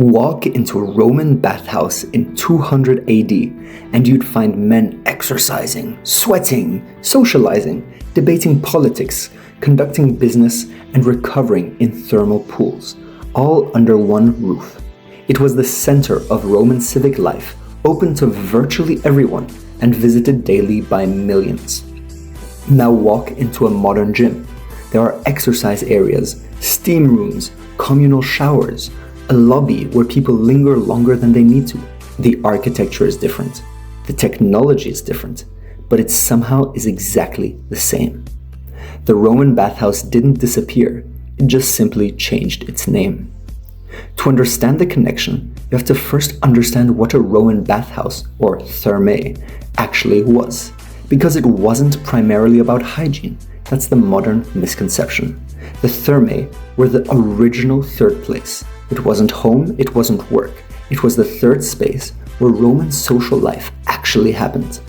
Walk into a Roman bathhouse in 200 AD and you'd find men exercising, sweating, socializing, debating politics, conducting business, and recovering in thermal pools, all under one roof. It was the center of Roman civic life, open to virtually everyone and visited daily by millions. Now walk into a modern gym. There are exercise areas, steam rooms, communal showers, a lobby where people linger longer than they need to. The architecture is different. The technology is different, but it somehow is exactly the same. The Roman bathhouse didn't disappear, it just simply changed its name. To understand the connection, you have to first understand what a Roman bathhouse, or thermae, actually was, because it wasn't primarily about hygiene. That's the modern misconception. The thermae were the original third place. It wasn't home, it wasn't work. It was the third space where Roman social life actually happened.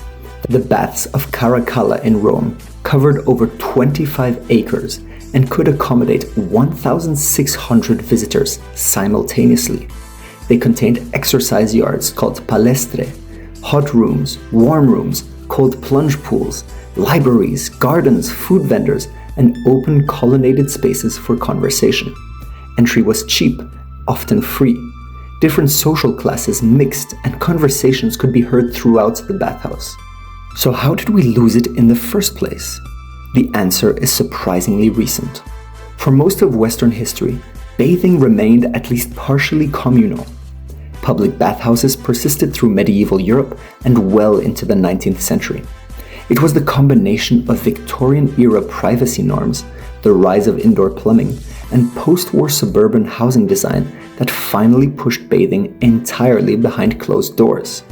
The baths of Caracalla in Rome covered over 25 acres and could accommodate 1,600 visitors simultaneously. They contained exercise yards called palestre, hot rooms, warm rooms, cold plunge pools, libraries, gardens, food vendors, and open colonnaded spaces for conversation. Entry was cheap, often free. Different social classes mixed and conversations could be heard throughout the bathhouse. So how did we lose it in the first place? The answer is surprisingly recent. For most of Western history, bathing remained at least partially communal. Public bathhouses persisted through medieval Europe and well into the 19th century. It was the combination of Victorian-era privacy norms, the rise of indoor plumbing, and post-war suburban housing design that finally pushed bathing entirely behind closed doors.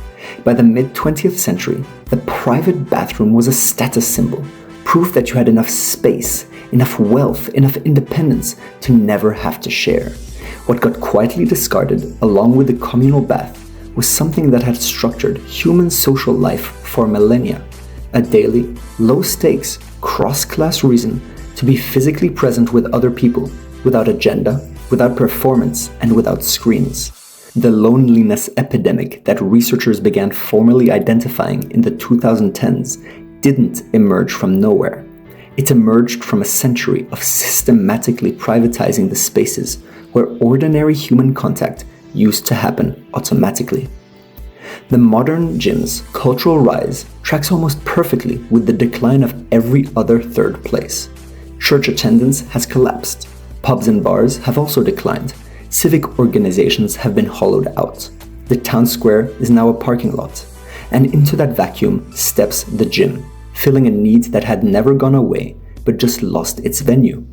By the mid-20th century, the private bathroom was a status symbol, proof that you had enough space, enough wealth, enough independence to never have to share. What got quietly discarded, along with the communal bath, was something that had structured human social life for millennia. A daily, low-stakes, cross-class reason to be physically present with other people, without agenda, without performance, and without screens. The loneliness epidemic that researchers began formally identifying in the 2010s didn't emerge from nowhere. It emerged from a century of systematically privatizing the spaces where ordinary human contact used to happen automatically. The modern gym's cultural rise tracks almost perfectly with the decline of every other third place. Church attendance has collapsed. Pubs and bars have also declined. Civic organizations have been hollowed out. The town square is now a parking lot. And into that vacuum steps the gym, filling a need that had never gone away, but just lost its venue.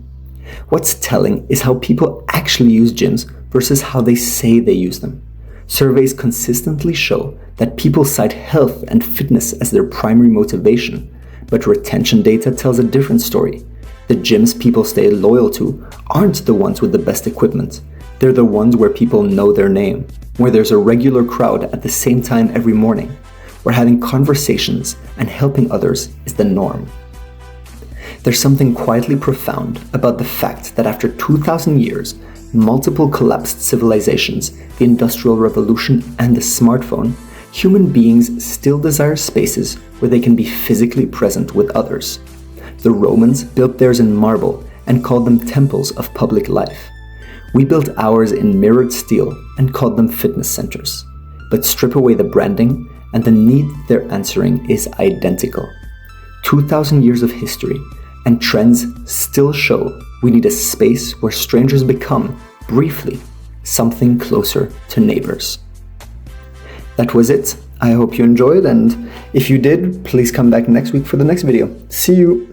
What's telling is how people actually use gyms versus how they say they use them. Surveys consistently show that people cite health and fitness as their primary motivation, but retention data tells a different story. The gyms people stay loyal to aren't the ones with the best equipment. They're the ones where people know their name, where there's a regular crowd at the same time every morning, where having conversations and helping others is the norm. There's something quietly profound about the fact that after 2,000 years, multiple collapsed civilizations, the Industrial Revolution, and the smartphone, human beings still desire spaces where they can be physically present with others. The Romans built theirs in marble and called them temples of public life. We built ours in mirrored steel and called them fitness centers. But strip away the branding, and the need they're answering is identical. 2,000 years of history, and trends still show we need a space where strangers become, briefly, something closer to neighbors. That was it. I hope you enjoyed, and if you did, please come back next week for the next video. See you!